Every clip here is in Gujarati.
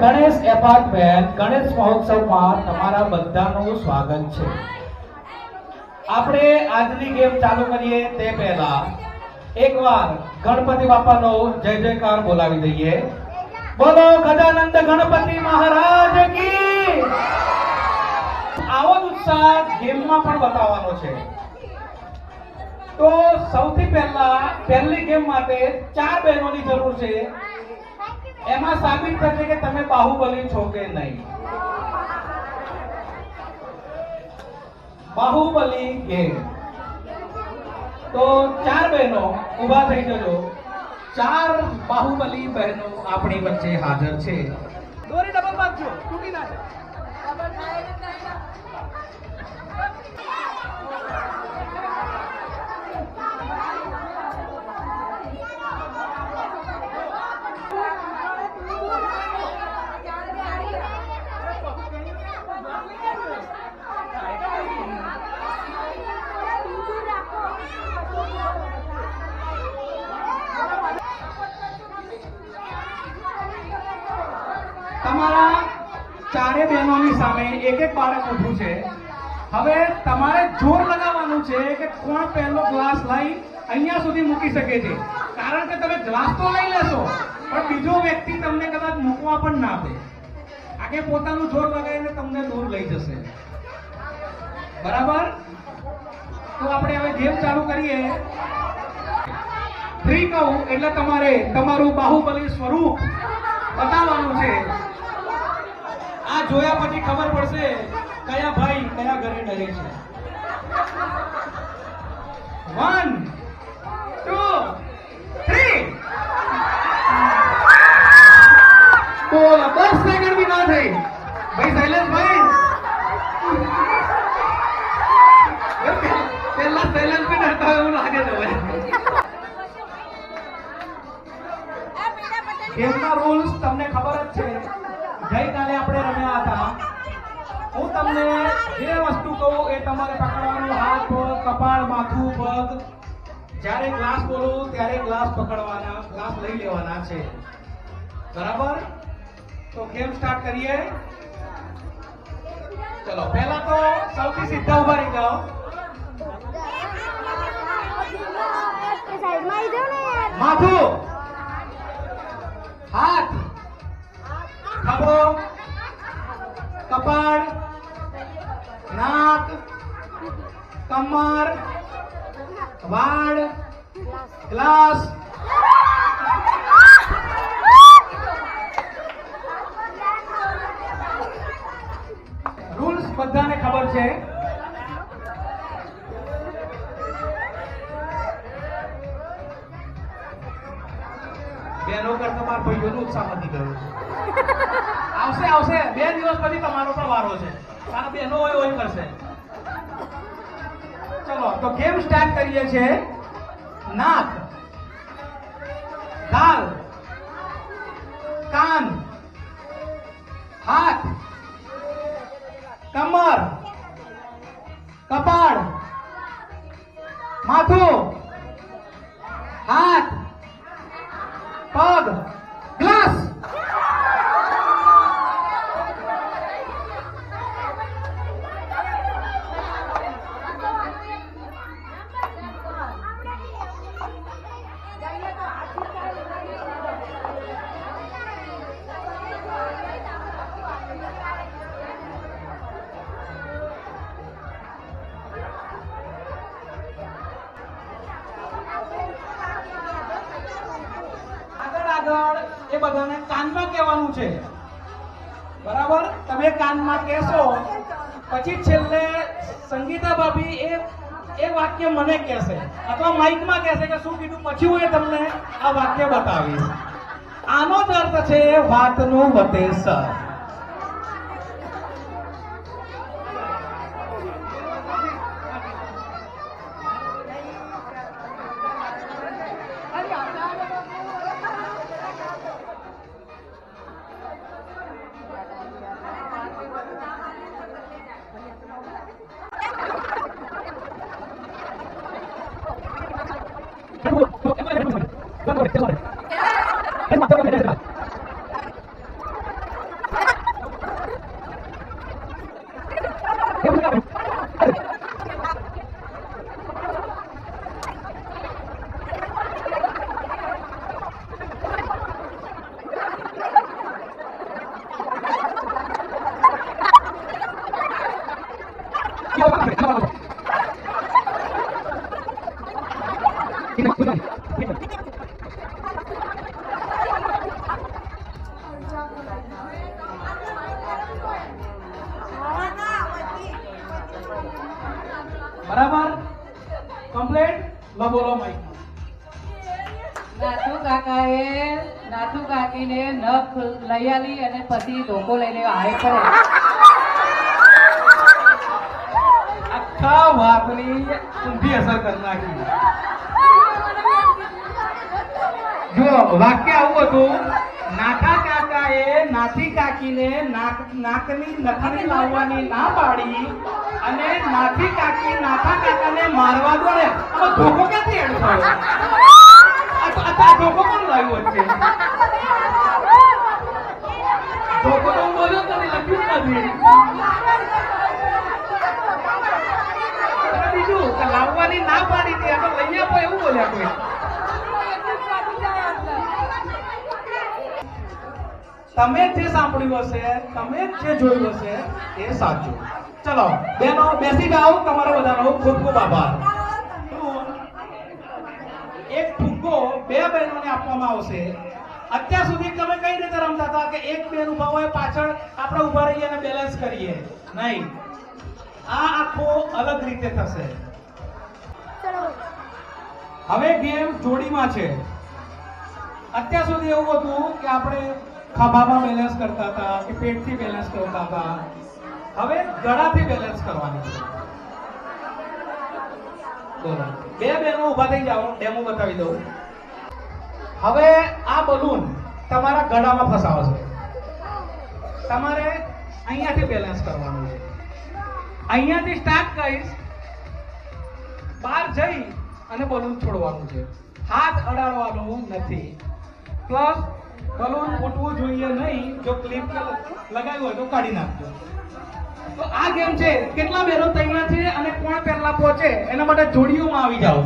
ગણેશ એપાર્ટમેન્ટ ગણેશ મહોત્સવમાં તમારા બધાનું સ્વાગત છે। આપણે આજની ગેમ ચાલુ કરીએ તે પહેલા એકવાર ગણપતિ બાપાનો જય જયકાર બોલાવી દઈએ। બોલો ગજાનંદ ગણપતિ મહારાજ કી। આવો જ ઉત્સાહ ગેમમાં પણ બતાવવાનો છે। તો સૌથી પહેલા પહેલી ગેમ માટે 4 બહેનોની જરૂર છે। એમાં સાબિત થશે કે તમે બાહુબલી છો કે નહીં। બાહુબલી ગેમ। તો 4 બહેનો ઊભા થઈ જજો। 4 બાહુબલી બહેનો આપણી વચ્ચે હાજર છે। દોરી ડબલ બાંધજો, તૂટી ના જાય। તમારા 4 બહેનોની સામે એક એક બાળક ઊભું છે। હવે તમારે જોર લગાવવાનું છે કે કોણ પહેલો ગ્લાસ લઈ અહીંયા સુધી મૂકી શકે છે। કારણ કે તમે ગ્લાસ તો લઈ લેશો પણ બીજો વ્યક્તિ તમને કદાચ મૂકવા પણ ના આપે। આગે પોતાનું જોર લગાવીને તમને દૂર લઈ જશે। બરાબર? તો આપણે હવે ગેમ ચાલુ કરીએ। 3 કહું એટલે તમારે તમારું બાહુબલી સ્વરૂપ બતાવવાનું છે। આ જોયા પછી ખબર પડશે કયા ભાઈ કયા ઘરે ડરે છે। 1 2 3 બોલો 10 સેકન્ડ બી ના થઈ ભાઈ। સાયલેન્સ ભાઈ પહેલા સાયલેન્સ બી ડરતા હોય એવું લાગે છે ભાઈ। ગેમના રૂલ્સ તમને ખબર જ છે। ગઈકાલે આપણે રમ્યા હતા। હું તમને જે વસ્તુ કહું એ તમારે પકડવાનું। હાથ પગ કપાળ માથું પગ। જ્યારે ગ્લાસ બોલું ત્યારે ગ્લાસ પકડવાના, ગ્લાસ લઈ લેવાના છે। બરાબર? તો ગેમ સ્ટાર્ટ કરીએ। ચલો પહેલા તો સૌથી સીધા ઉભા રહી જાઓ। માથું, હાથ, ખભો, કપાળ, નાક, કમર, વાળ, ગ્લાસ। રૂલ્સ બધાને ખબર છે। બેનો કરતા મારા ભાઈઓનો ઉત્સાહ વધી ગયો છે। આવશે આવશે 2 દિવસ પછી તમારો પણ વારો છે। કારણ બેનો હોય હોય કરશે। ચલો તો ગેમ સ્ટાર્ટ કરીએ છીએ। નાક, ગાલ, કાન, હાથ, કમર, કપાળ, માથું, હાથ, પગ, ગ્લાસ। એ બધાને કાનમાં કહેવાનું છે। બરાબર? તમે કાનમાં કહેશો પછી છેલ્લે સંગીતા ભાભી એ વાક્ય મને કહેશે અથવા માઇકમાં કહેશે કે શું કીધું, પછી હું તમને આ વાક્ય બતાવીશ। આનો જ અર્થ છે વાતનું વતેસર। બરાબર કમ્પ્લીટ લો બોલો માઈક નાથુ કાકીને નખ લઈ આલી અને પછી ધોકો લઈને આવે પડે. આખા વાતની ઊંધી અસર કરી નાખી. જો વાક્ય આવું હતું, નાથા કાકાએ નાથી કાકીને નાકની નખની લાવવાની ના પાડી અને નાથી કાકી નાથા કાકાને મારવા દો ને. આમાં ધોકો ક્યાંથી એડ થયો? આ ધોકો કોણ લાવ્યો છે? ધોકો તો હું બોલ્યો જ નથી, લખ્યું જ નથી. બીજું કે લાવવાની ના પાડી હતી, આ તો લઈ આપો એવું બોલ્યા કોઈ. તમે જે સાંભળ્યું હશે, તમે જે જોયું હશે એ સાચું. ચલો બેનો બેસી જાઓ. તમારો બધાનો ખૂબ ખૂબ આભાર. એક ફુગ્ગો બે બહેનોને આપવામાં આવશે. અત્યાર સુધી તમે કઈ રીતે રમતા હતા કે એક બેન ઉભા હોય પાછળ આપણે ઉભા રહીએ અને બેલેન્સ કરીએ? નહીં, આ આખો અલગ રીતે થશે. હવે ગેમ જોડીમાં છે. અત્યાર સુધી એવું હતું કે આપણે ખભામાં બેલેન્સ કરતા હતા કે પેટથી બેલેન્સ કરતા હતા. હવે ગળાથી બેલેન્સ કરવાની છે. બોલો, બે બહેનો ઉભા થઈ જાઓ, ડેમો બતાવી દઉં. હવે આ બલૂન તમારા ગળામાં ફસાવશે. તમારે અહીંયાથી બેલેન્સ કરવાનું છે. અહીંયાથી સ્ટાર્ટ કરીશ, બહાર જઈ અને બલૂન છોડવાનું છે. હાથ અડાડવાનું નથી. પ્લસ બલૂન ફૂટવું જોઈએ નહીં. જો ક્લિપ લગાવ્યું હોય તો કાઢી નાખજો. તો આ ગેમ છે. કેટલા બહેનો તૈયાર છે અને કોણ પહેલા પહોંચે એના માટે જોડીઓમાં આવી જાઓ.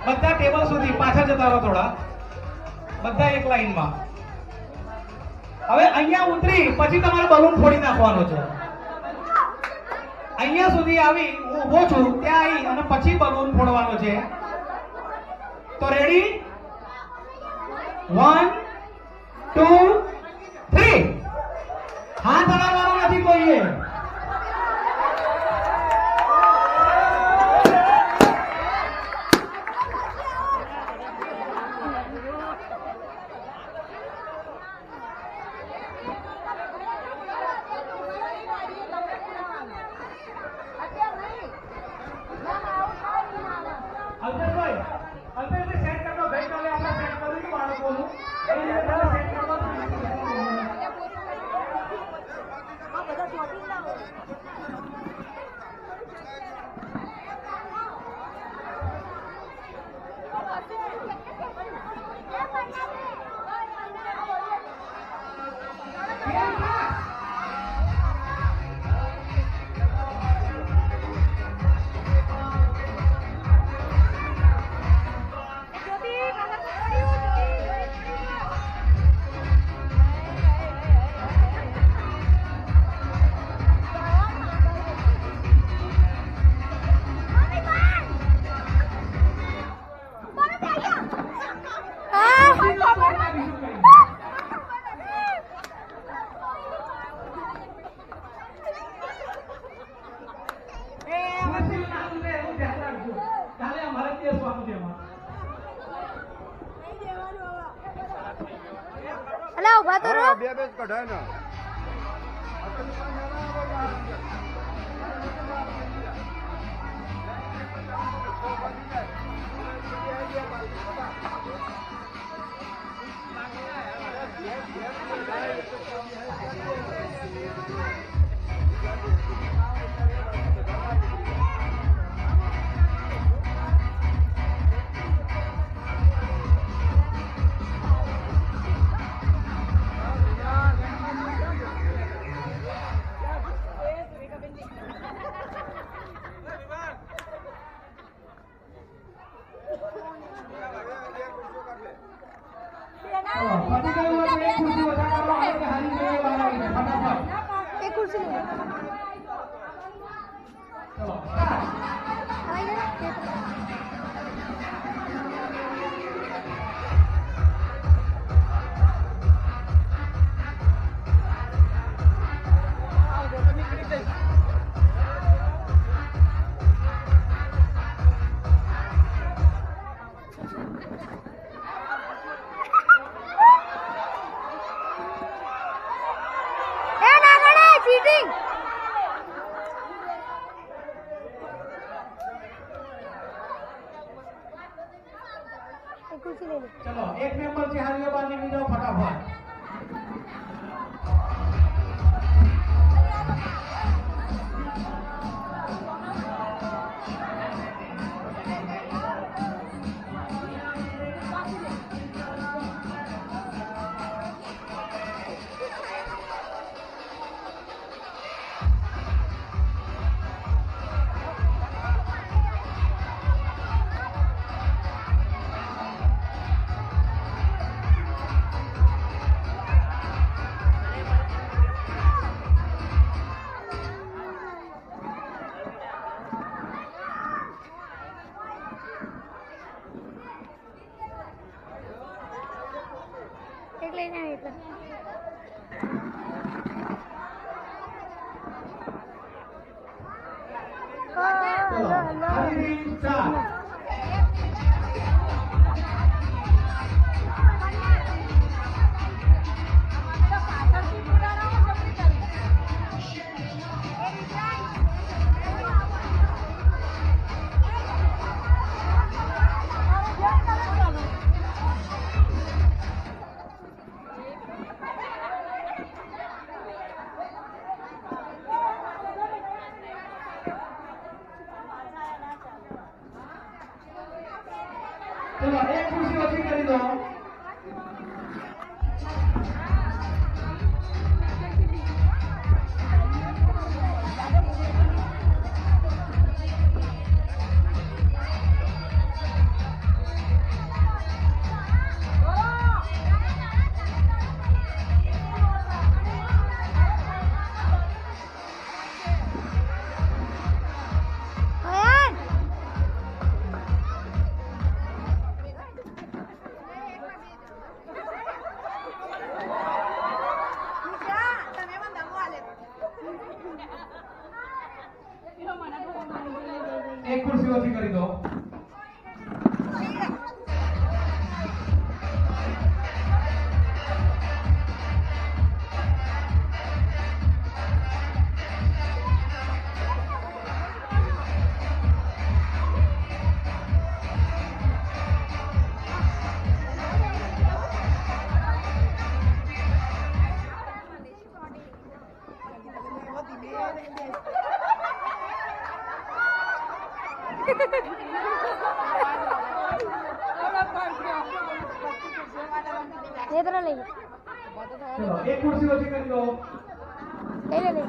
બધા ટેબલ સુધી પાછા જતા રહો થોડા. બધા એક લાઈનમાં. હવે અહીંયા ઉતરી પછી તમારે બલૂન ફોડી નાખવાનો છે. અહીંયા સુધી આવી હું ઊભો છું ત્યાં આવી અને પછી બલૂન ફોડવાનો છે. તો રેડી? 1 2 3. હાથ હલાવવાનો નથી કોઈએ. અલ્પેશભાઈ સેટ કરતો. ગઈકાલે આપણે સેટ કર્યું હતું બાળકોનું. એ રીતે તમે સેટ કરવાનું. અલા ઉભા તો રહો. બે બે કઢાય ને એક ખુરશી લે. ચલો એક લઈ જાય એટલે ચલો ફરીથી સ્ટાર્ટ. ચલો એક ખુરશી ઓછી કરી દો. અયાન એક ખુરશી ઓછી કરી દો. નેત્ર લઈ લે ચલો એક ખુરશી ઓછી કરી દો. લઈ લે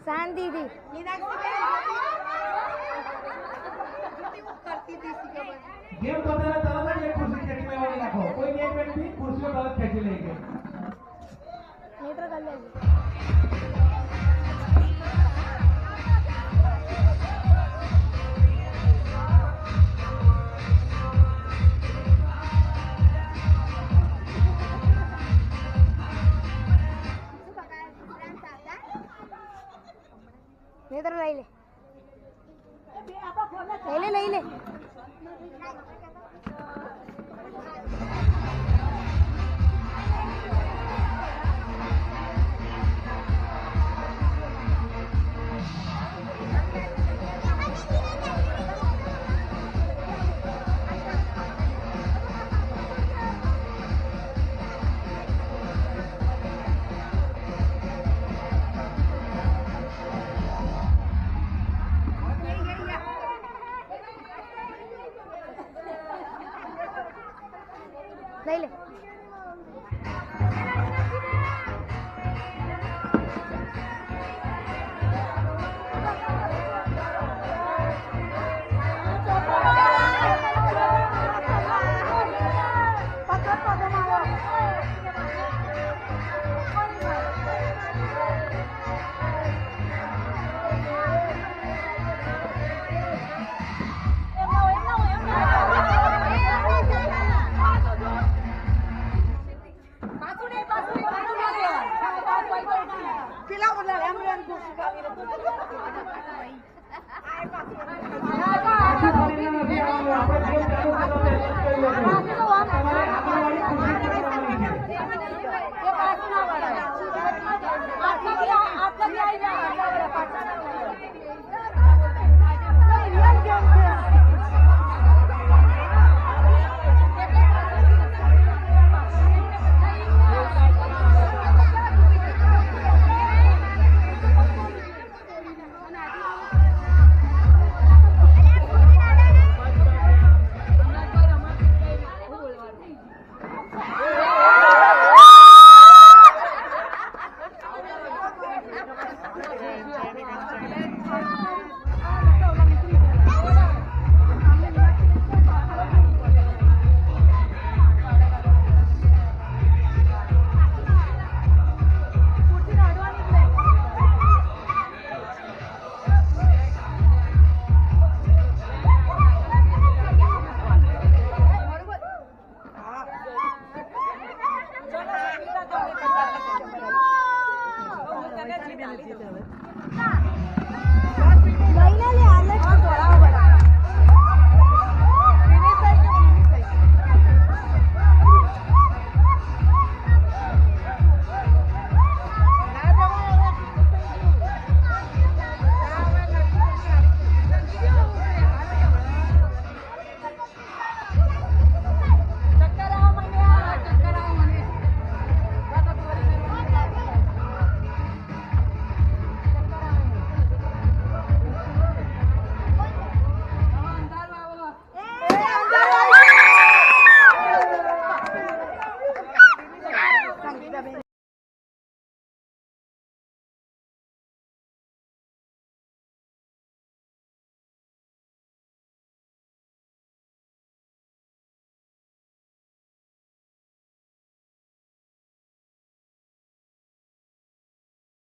શાંતિથી ગેમ પતાને તરત જ એક ખુરશી ખેંચીમાં વાળી નાખો. કોઈ એક વ્યક્તિ ખુરશીઓ તરત ખેંચી લઈ ગઈ. નેત્ર કરી લે નેત્ર લઈ લે લઈ લે લઈ લે